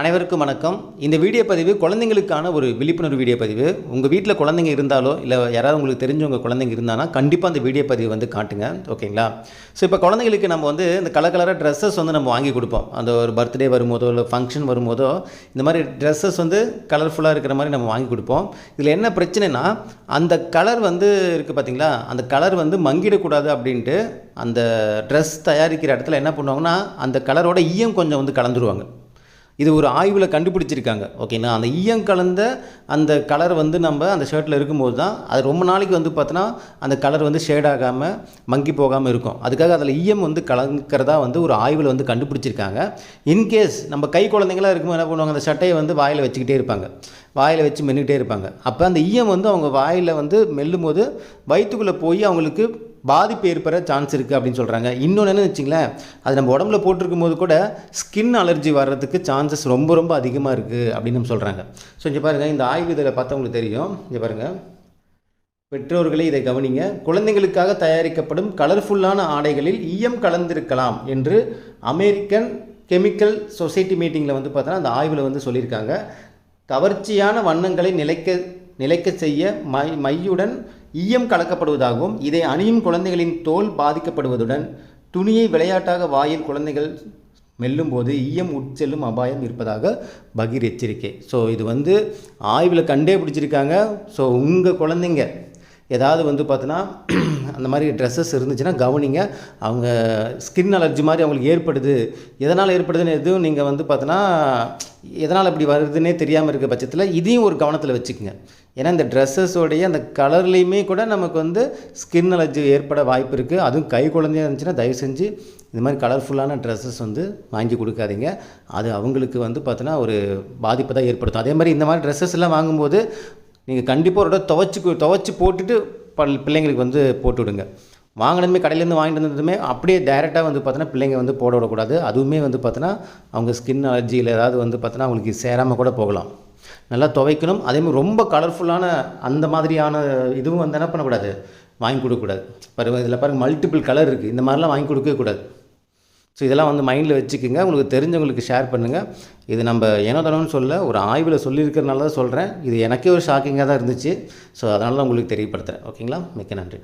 அனைவருக்கும் வணக்கம். இந்த வீடியோ பதிவு குழந்தைங்களுக்கான ஒரு விழிப்புணர்வு வீடியோ பதிவு. உங்கள் வீட்டில் குழந்தைங்க இருந்தாலோ இல்லை யாராவது உங்களுக்கு தெரிஞ்சவங்க குழந்தைங்க இருந்தாங்கன்னா கண்டிப்பாக அந்த வீடியோ பதிவு வந்து காட்டுங்க. ஓகேங்களா? ஸோ இப்போ குழந்தைங்களுக்கு நம்ம வந்து இந்த கலராக ட்ரெஸ்ஸஸ் வந்து நம்ம வாங்கி கொடுப்போம். அந்த ஒரு பர்த்டே வரும்போதோ இல்லை ஃபங்க்ஷன் வரும்போதோ இந்த மாதிரி ட்ரெஸ்ஸஸ் வந்து கலர்ஃபுல்லாக இருக்கிற மாதிரி நம்ம வாங்கி கொடுப்போம். இதில் என்ன பிரச்சனைனா அந்த கலர் வந்து இருக்குது பார்த்தீங்களா, அந்த கலர் வந்து மங்கிடக்கூடாது அப்படின்ட்டு அந்த ட்ரெஸ் தயாரிக்கிற இடத்துல என்ன பண்ணுவாங்கன்னா அந்த கலரோட ஈயம் கொஞ்சம் வந்து கலந்துருவாங்க. இது ஒரு ஆய்வில் கண்டுபிடிச்சிருக்காங்க. ஓகேங்களா? அந்த ஈயம் கலந்த அந்த கலர் வந்து நம்ம அந்த ஷர்ட்டில் இருக்கும்போது தான் அது ரொம்ப நாளைக்கு வந்து பார்த்தோன்னா அந்த கலர் வந்து ஷேட் ஆகாமல் மங்கி போகாமல் இருக்கும். அதுக்காக அதில் ஈயம் வந்து கலக்கிறதா வந்து ஒரு ஆய்வில் வந்து கண்டுபிடிச்சிருக்காங்க. இன்கேஸ் நம்ம கை குழந்தைங்களாம் இருக்கும்போது என்ன பண்ணுவாங்க, அந்த சட்டையை வந்து வாயில் வச்சுக்கிட்டே இருப்பாங்க, வாயில் வச்சு மென்னுக்கிட்டே இருப்பாங்க. அப்போ அந்த ஈயம் வந்து அவங்க வாயில் வந்து மெல்லும் போது வயிற்றுக்குள்ளே போய் அவங்களுக்கு பாதிப்பு ஏற்பட சான்ஸ் இருக்குது அப்படின்னு சொல்கிறாங்க. இன்னொன்று என்ன வச்சிங்களேன், அது நம்ம உடம்புல போட்டிருக்கும் போது கூட ஸ்கின் அலர்ஜி வர்றதுக்கு சான்சஸ் ரொம்ப அதிகமாக இருக்குது அப்படின்னு நம்ம சொல்கிறாங்க. ஸோ இங்கே பாருங்கள், இந்த ஆய்வு இதில் பார்த்தவங்களுக்கு தெரியும். இங்கே பாருங்கள், பெற்றோர்களே இதை கவனிங்க. குழந்தைகளுக்காக தயாரிக்கப்படும் கலர்ஃபுல்லான ஆடைகளில் ஈயம் கலந்திருக்கலாம் என்று அமெரிக்கன் கெமிக்கல் சொசைட்டி மீட்டிங்கில் வந்து பார்த்தோன்னா அந்த ஆய்வில் வந்து சொல்லியிருக்காங்க. கவர்ச்சியான வண்ணங்களை நிலைக்க செய்ய மையுடன் ஈயம் கலக்கப்படுவதாகவும் இதை அணியும் குழந்தைகளின் தோல் பாதிக்கப்படுவதுடன் துணியை விளையாட்டாக வாயில் குழந்தைகள் மெல்லும்போது ஈயம் உட்செல்லும் அபாயம் இருப்பதாக பகீர் எச்சரிக்கை. ஸோ இது வந்து ஆய்வில் கண்டே பிடிச்சிருக்காங்க. ஸோ உங்கள் குழந்தைங்க ஏதாவது வந்து பார்த்தோன்னா அந்த மாதிரி ட்ரெஸ்ஸஸ் இருந்துச்சுன்னா கவனிங்க. அவங்க ஸ்கின் அலர்ஜி மாதிரி அவங்களுக்கு ஏற்படுது, எதனால் ஏற்படுதுன்னு எதுவும் நீங்கள் வந்து பார்த்தோன்னா எதனால் அப்படி வருதுன்னே தெரியாமல் இருக்க பட்சத்தில் இதையும் ஒரு கவனத்தில் வச்சுக்கோங்க. ஏன்னா இந்த ட்ரெஸ்ஸஸோடைய அந்த கலர்லேயுமே கூட நமக்கு வந்து ஸ்கின் அலர்ஜி ஏற்பட வாய்ப்பு இருக்குது. அதுவும் கை குழந்தையாக இருந்துச்சுன்னா தயவு செஞ்சு இந்த மாதிரி கலர்ஃபுல்லான ட்ரெஸ்ஸஸ் வந்து வாங்கி கொடுக்காதீங்க. அது அவங்களுக்கு வந்து பார்த்தோன்னா ஒரு பாதிப்பை தான் ஏற்படுத்தும். அதே மாதிரி இந்த மாதிரி ட்ரெஸ்ஸஸ் எல்லாம் வாங்கும்போது நீங்கள் கண்டிப்பாக ஒரு துவைச்சி போட்டுட்டு பிள்ளைங்களுக்கு வந்து போட்டு விடுங்க. வாங்கினதுமே கடையிலேருந்து வாங்கிட்டு வந்ததுமே அப்படியே டைரெக்டாக வந்து பார்த்தோன்னா பிள்ளைங்க வந்து போட விடக்கூடாது. அதுவுமே வந்து பார்த்தோன்னா அவங்க ஸ்கின் அலர்ஜியில் ஏதாவது வந்து பார்த்தோன்னா அவங்களுக்கு சேராமல் கூட போகலாம். நல்லா துவைக்கணும். அதேமாதிரி ரொம்ப கலர்ஃபுல்லான அந்த மாதிரியான இதுவும் வந்து என்ன பண்ணக்கூடாது, வாங்கி கொடுக்கக்கூடாது. பாருங்கள், இதில் பாருங்கள் மல்டிபிள் கலர் இருக்குது. இந்த மாதிரிலாம் வாங்கி கொடுக்கவே கூடாது. ஸோ இதெல்லாம் வந்து மைண்டில் வச்சுக்கோங்க. உங்களுக்கு தெரிஞ்சவங்களுக்கு ஷேர் பண்ணுங்கள். இது நம்ம ஏனோ தானோன்னு சொல்ல ஒரு ஆய்வில் சொல்லியிருக்கிறனால தான் சொல்கிறேன். இது எனக்கே ஒரு ஷாக்கிங்காக தான் இருந்துச்சு. ஸோ அதனால தான் உங்களுக்கு தெரியப்படுத்துகிறேன். ஓகேங்களா? மிக்க நன்றி.